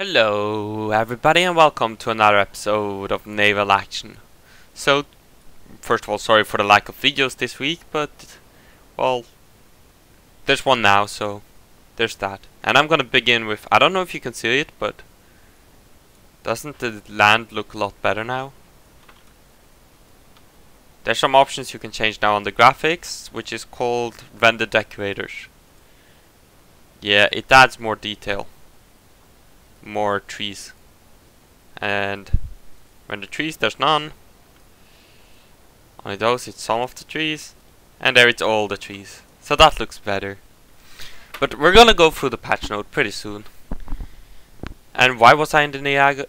Hello everybody and welcome to another episode of Naval Action. So, first of all, sorry for the lack of videos this week, but, well, there's one now, so there's that. And I'm gonna begin with, I don't know if you can see it, but doesn't the land look a lot better now? There's some options you can change now on the graphics, which is called render decorators. Yeah, it adds more detail. More trees, and when the trees, there's none. Only those, it's some of the trees, and there it's all the trees, so that looks better. But we're gonna go through the patch note pretty soon. And why was I in the Niagara?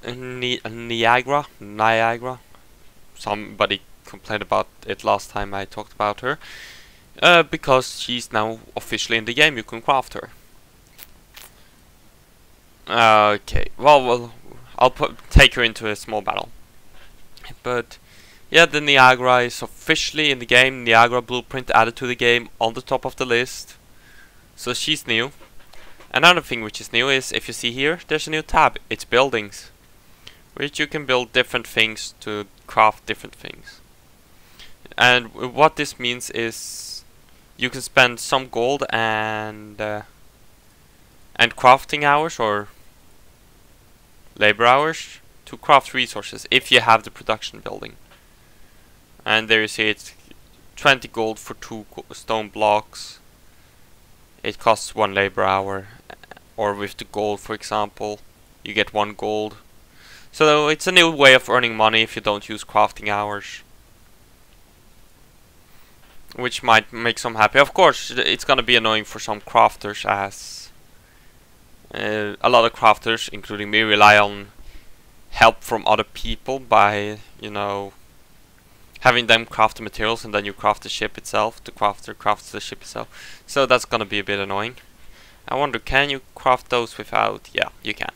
Somebody complained about it last time I talked about her. Because she's now officially in the game, you can craft her. Okay, well, I'll take her into a small battle. But yeah, the Niagara is officially in the game. Niagara blueprint added to the game on the top of the list. So she's new. Another thing which is new is, if you see here, there's a new tab. It's buildings, which you can build different things to craft different things. And what this means is you can spend some gold and crafting hours or labor hours to craft resources if you have the production building. And there you see it's 20 gold for 2 stone blocks. It costs 1 labor hour, or with the gold, for example, you get 1 gold. So it's a new way of earning money if you don't use crafting hours, which might make some happy. Of course, it's gonna be annoying for some crafters, as a lot of crafters, including me, rely on help from other people by, you know, having them craft the materials and then you craft the ship itself. The crafter crafts the ship itself. So that's gonna be a bit annoying. I wonder, can you craft those without? Yeah, you can.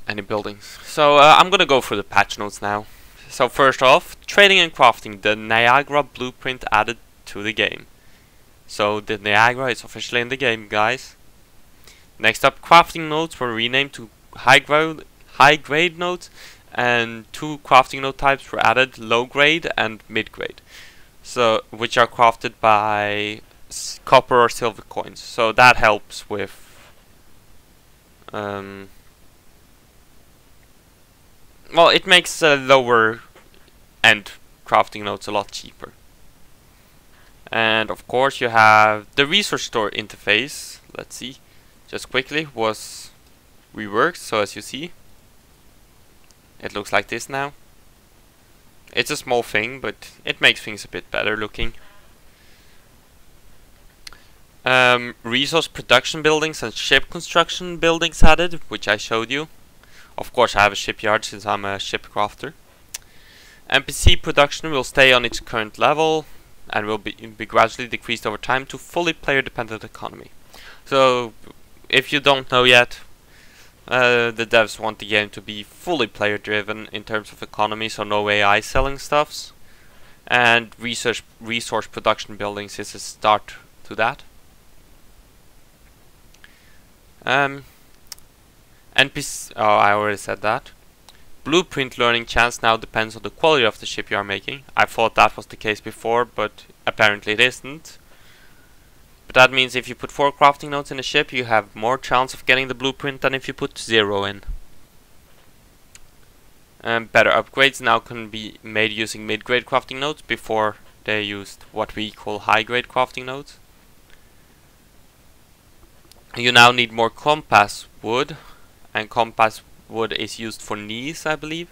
Any buildings. So I'm gonna go through the patch notes now. So first off, trading and crafting. The Niagara blueprint added to the game. So the Niagara is officially in the game, guys. Next up, crafting nodes were renamed to high grade nodes, and 2 crafting node types were added: low grade and mid grade. So, which are crafted by copper or silver coins. So that helps with well, it makes lower end crafting nodes a lot cheaper. And of course you have the resource store interface. Let's see. Just quickly, was reworked, so as you see, it looks like this now. It's a small thing, but it makes things a bit better looking. Resource production buildings and ship construction buildings added, which I showed you. Of course I have a shipyard since I'm a ship crafter. NPC production will stay on its current level and will be gradually decreased over time to fully player dependent economy. So if you don't know yet, the devs want the game to be fully player driven in terms of economy, so no AI selling stuffs. And resource production buildings is a start to that. NPC, oh, I already said that. Blueprint learning chance now depends on the quality of the ship you are making. I thought that was the case before, but apparently it isn't. But that means if you put 4 crafting nodes in a ship, you have more chance of getting the blueprint than if you put 0 in. Better upgrades now can be made using mid-grade crafting nodes. Before they used what we call high-grade crafting nodes. You now need more compass wood, and compass wood is used for knees, I believe.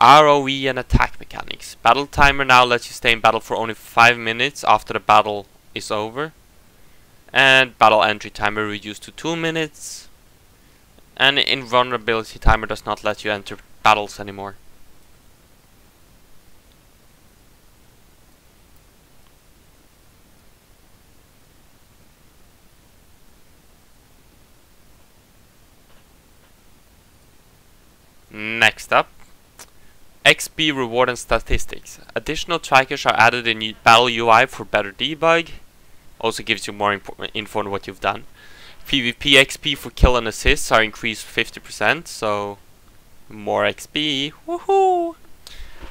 ROE and attack mechanics. Battle timer now lets you stay in battle for only 5 minutes after the battle is over, and battle entry timer reduced to 2 minutes, and invulnerability timer does not let you enter battles anymore. Next up, XP reward and statistics. Additional trackers are added in Battle UI for better debug. Also gives you more info on what you've done. PvP XP for kill and assists are increased 50%, so more XP. Woohoo!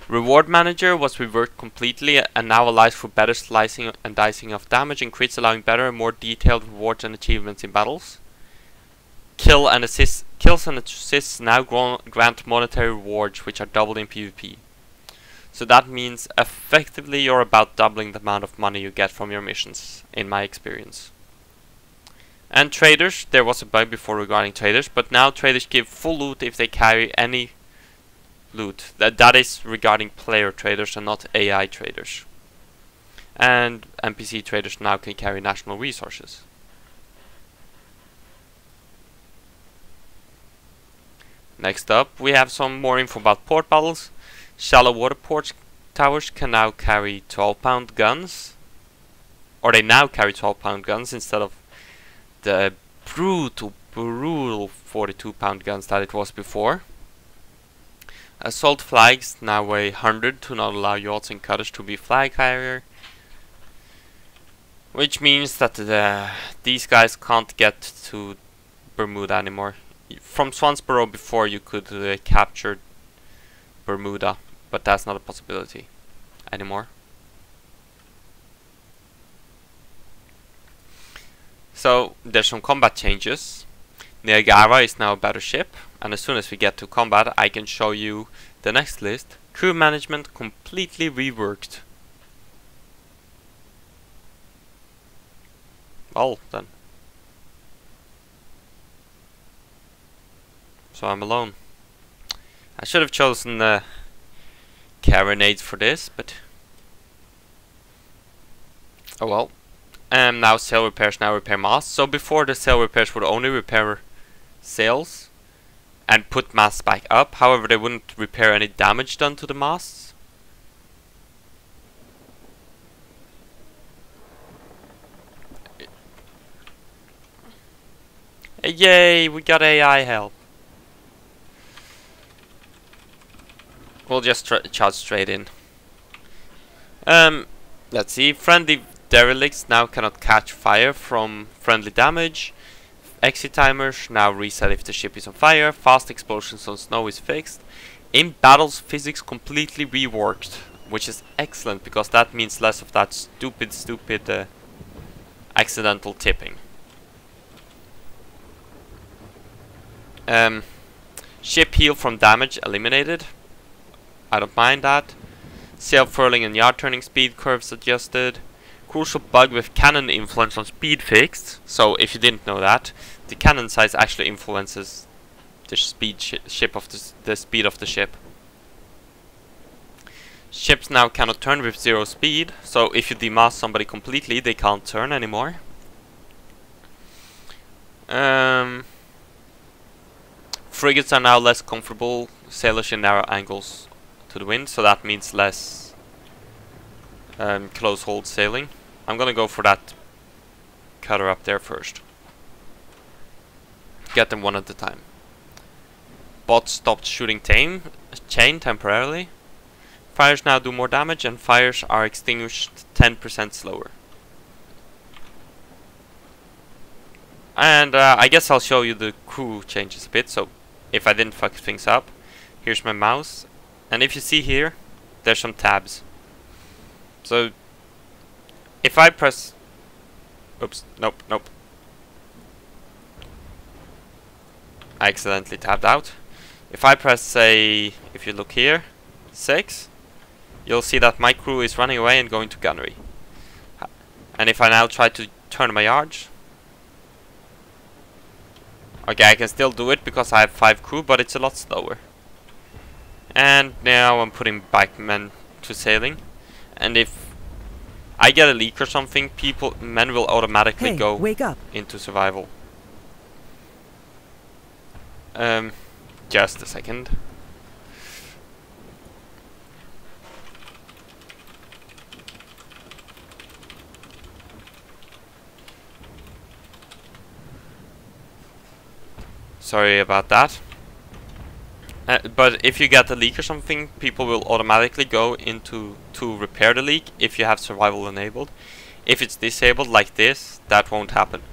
Reward Manager was reworked completely and now allows for better slicing and dicing of damage and crits, allowing better and more detailed rewards and achievements in battles. Kills and assists now grant monetary rewards, which are doubled in PvP. So that means effectively you're about doubling the amount of money you get from your missions, in my experience. And traders, there was a bug before regarding traders, but now traders give full loot if they carry any loot. That is regarding player traders and not AI traders. And NPC traders now can carry national resources. Next up, we have some more info about port battles. Shallow water port towers can now carry 12-pound guns. Or they now carry 12-pound guns instead of the brutal 42-pound guns that it was before. Assault flags now weigh 100 to not allow yachts and cutters to be flag carrier. Which means that these guys can't get to Bermuda anymore. From Swansboro before you could capture Bermuda, but that's not a possibility anymore. So there's some combat changes. Niagara is now a better ship, and as soon as we get to combat I can show you the next list. Crew management completely reworked. Well then. So I'm alone. I should have chosen carronades for this, but oh well. Now sail repairs now repair masts. So before the sail repairs would only repair sails and put masts back up. However, they wouldn't repair any damage done to the masts. Yay, we got AI help. We'll just charge straight in. Let's see. Friendly derelicts now cannot catch fire from friendly damage. Exit timers now reset if the ship is on fire. Fast explosions on snow is fixed. In battles, physics completely reworked, which is excellent because that means less of that stupid accidental tipping. Ship heal from damage eliminated. I don't mind that. Sail furling and yard turning speed curves adjusted. Crucial bug with cannon influence on speed fixed. So if you didn't know that, the cannon size actually influences the speed the speed of the ship. Ships now cannot turn with 0 speed, so if you demast somebody completely, they can't turn anymore. Frigates are now less comfortable. Sailors in narrow angles to the wind, so that means less close hold sailing. I'm gonna go for that cutter up there first. Get them one at a time. Bots stopped shooting chain temporarily. Fires now do more damage and fires are extinguished 10% slower. And I guess I'll show you the crew changes a bit, so if I didn't fuck things up, here's my mouse. And if you see here, there's some tabs. So if I press, oops, nope. I accidentally tabbed out. If I press, say, if you look here, 6, you'll see that my crew is running away and going to gunnery. And if I now try to turn my yards, okay, I can still do it because I have 5 crew, but it's a lot slower. And now I'm putting back men to sailing. And if I get a leak or something, men will automatically go wake up. Into survival. Just a second. Sorry about that. But if you get a leak or something, people will automatically go into to repair the leak if you have survival enabled. If it's disabled like this, that won't happen.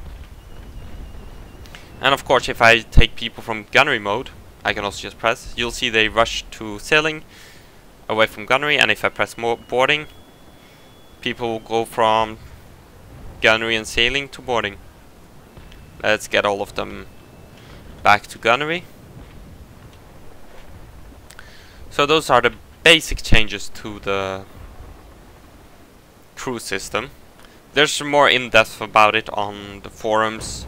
And of course, if I take people from gunnery mode, I can also just press. You'll see they rush to sailing, away from gunnery, and if I press more boarding, people will go from gunnery and sailing to boarding. Let's get all of them back to gunnery. So those are the basic changes to the crew system. There's more in-depth about it on the forums.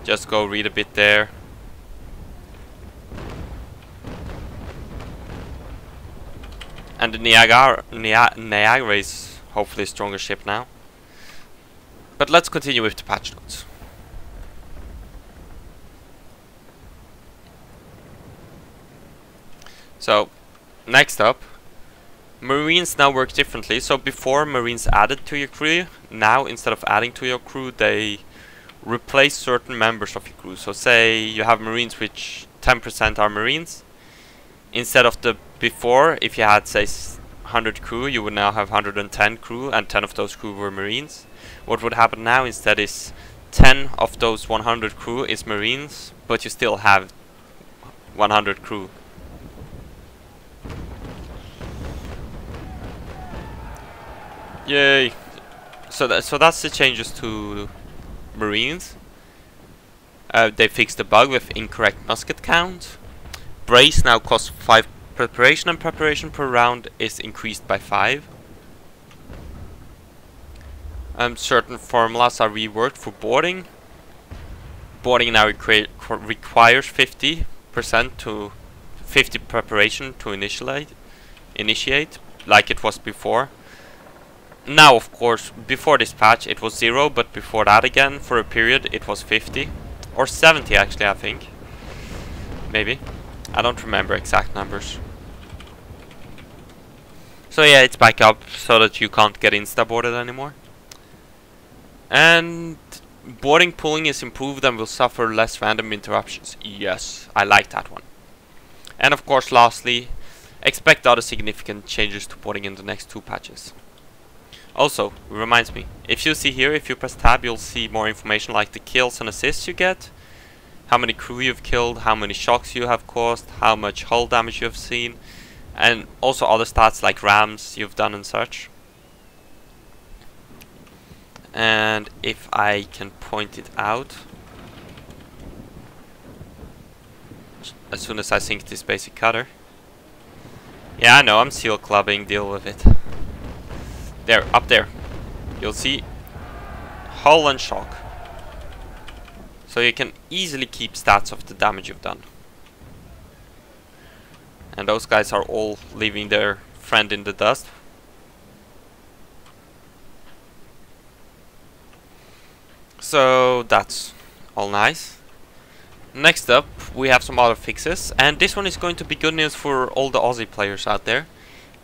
Just go read a bit there. And the Niagara is hopefully a stronger ship now. But let's continue with the patch notes. So, next up, Marines now work differently. So before, Marines added to your crew. Now, instead of adding to your crew, they replace certain members of your crew. So say you have Marines which 10% are Marines. Instead of the before, if you had say 100 crew, you would now have 110 crew, and 10 of those crew were Marines. What would happen now instead is 10 of those 100 crew is Marines, but you still have 100 crew. Yay! So that's the changes to Marines. They fixed the bug with incorrect musket count. Brace now costs 5 preparation, and preparation per round is increased by 5. Certain formulas are reworked for boarding. Boarding now requires 50% to 50 preparation to initiate, like it was before. Now, of course, before this patch it was 0, but before that again, for a period, it was 50. Or 70 actually, I think. Maybe. I don't remember exact numbers. So yeah, it's back up so that you can't get insta-boarded anymore. And boarding pooling is improved and will suffer less random interruptions. Yes, I like that one. And of course, lastly, expect other significant changes to boarding in the next 2 patches. Also, it reminds me, if you see here, if you press tab, you'll see more information like the kills and assists you get, how many crew you've killed, how many shocks you have caused, how much hull damage you have seen, and also other stats like rams you've done and such. And if I can point it out, as soon as I sink this basic cutter. Yeah, I know, I'm seal clubbing, deal with it. There, up there, you'll see hull and shock. So you can easily keep stats of the damage you've done. And those guys are all leaving their friend in the dust. So that's all nice. Next up, we have some other fixes, and this one is going to be good news for all the Aussie players out there.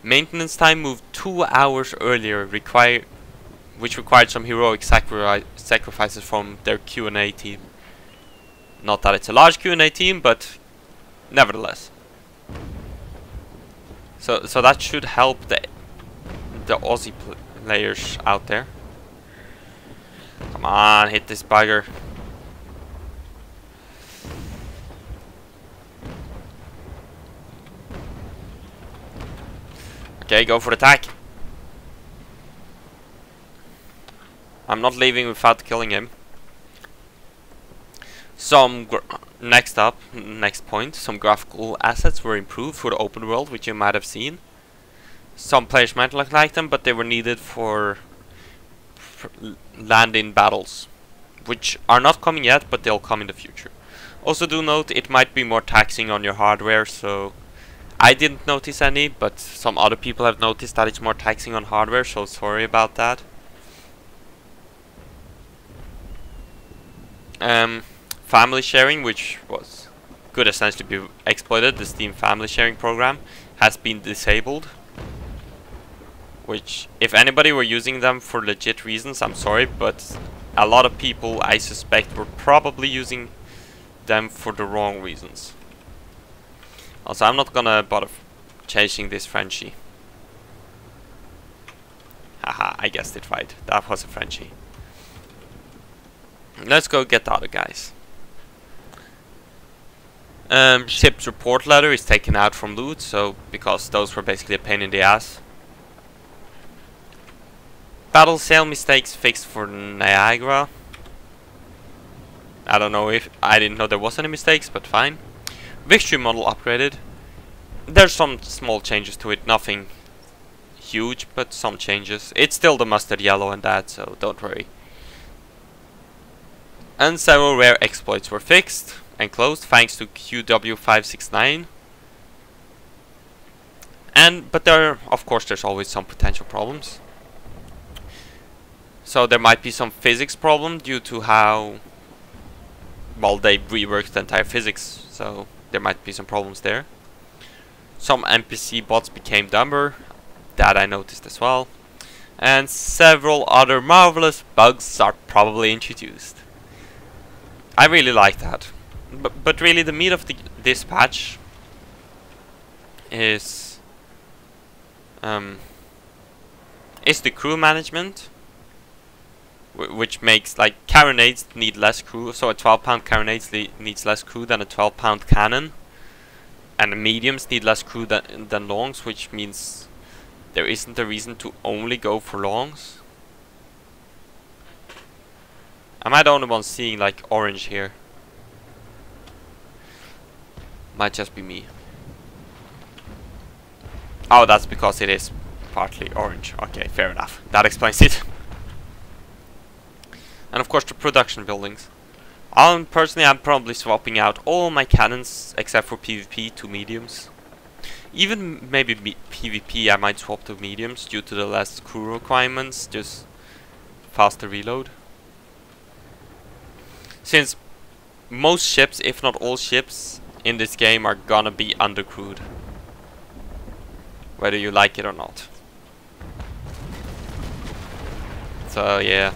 Maintenance time moved 2 hours earlier, which required some heroic sacrifices from their Q&A team. Not that it's a large Q&A team, but nevertheless. So that should help the Aussie players out there. Come on, hit this bugger. Okay, go for the attack. I'm not leaving without killing him. Next point, some graphical assets were improved for the open world, which you might have seen. Some players might not like them, but they were needed for land-in battles, which are not coming yet, but they'll come in the future. Also do note, it might be more taxing on your hardware, so I didn't notice any, but some other people have noticed that it's more taxing on hardware, so sorry about that. Family sharing, which could essentially be exploited, the Steam family sharing program, has been disabled. Which, if anybody were using them for legit reasons, I'm sorry, but a lot of people, I suspect, were probably using them for the wrong reasons. Also, I'm not gonna bother chasing this Frenchie. Haha, I guessed it right. That was a Frenchie. Let's go get the other guys. Ship's report letter is taken out from loot, so because those were basically a pain in the ass. Battle sail mistakes fixed for Niagara. I don't know if I didn't know there was any mistakes, but fine. Victory model upgraded. There's some small changes to it, nothing huge, but some changes. It's still the mustard yellow and that, so don't worry. And several rare exploits were fixed and closed thanks to QW569. But of course there's always some potential problems. So there might be some physics problem due to how well they reworked the entire physics, so there might be some problems there. Some NPC bots became dumber, that I noticed as well. And several other marvelous bugs are probably introduced. I really like that. But really the meat of this patch is the crew management, which makes like carronades need less crew, so a 12-pound carronade needs less crew than a 12-pound cannon, and the mediums need less crew than longs, which means there isn't a reason to only go for longs. Am I the only one seeing like orange here? Might just be me. Oh, that's because it is partly orange. Okay, fair enough. That explains it. And of course the production buildings. Personally, I'm probably swapping out all my cannons except for PvP to mediums. Even maybe PvP I might swap to mediums due to the less crew requirements, just faster reload. Since most ships, if not all ships, in this game are gonna be undercrewed, whether you like it or not. So yeah,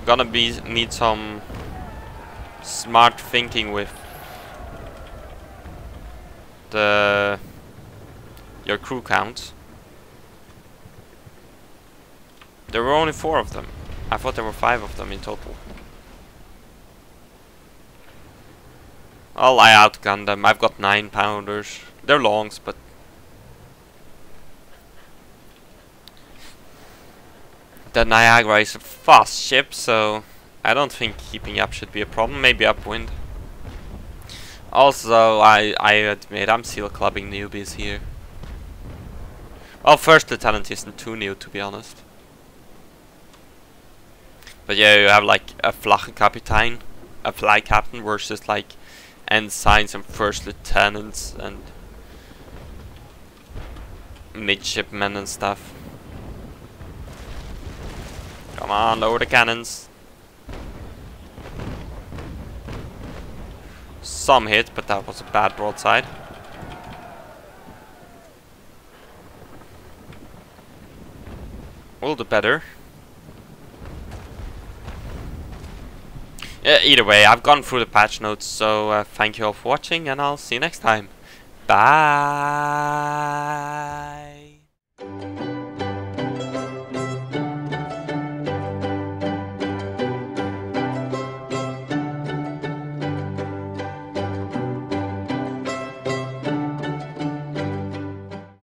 gonna need some smart thinking with your crew count. There were only 4 of them. I thought there were 5 of them in total. Well, I outgunned them. I've got 9-pounders. They're longs, but the Niagara is a fast ship, so I don't think keeping up should be a problem. Maybe upwind. Also, I admit I'm seal clubbing newbies here. Well, first lieutenant isn't too new, to be honest. But yeah, you have like a Flaggenkapitein, a flag captain, versus like ensigns and first lieutenants and midshipmen and stuff. Come on, lower the cannons. Some hit, but that was a bad broadside. We'll do better. Yeah, either way, I've gone through the patch notes, so thank you all for watching, and I'll see you next time. Bye!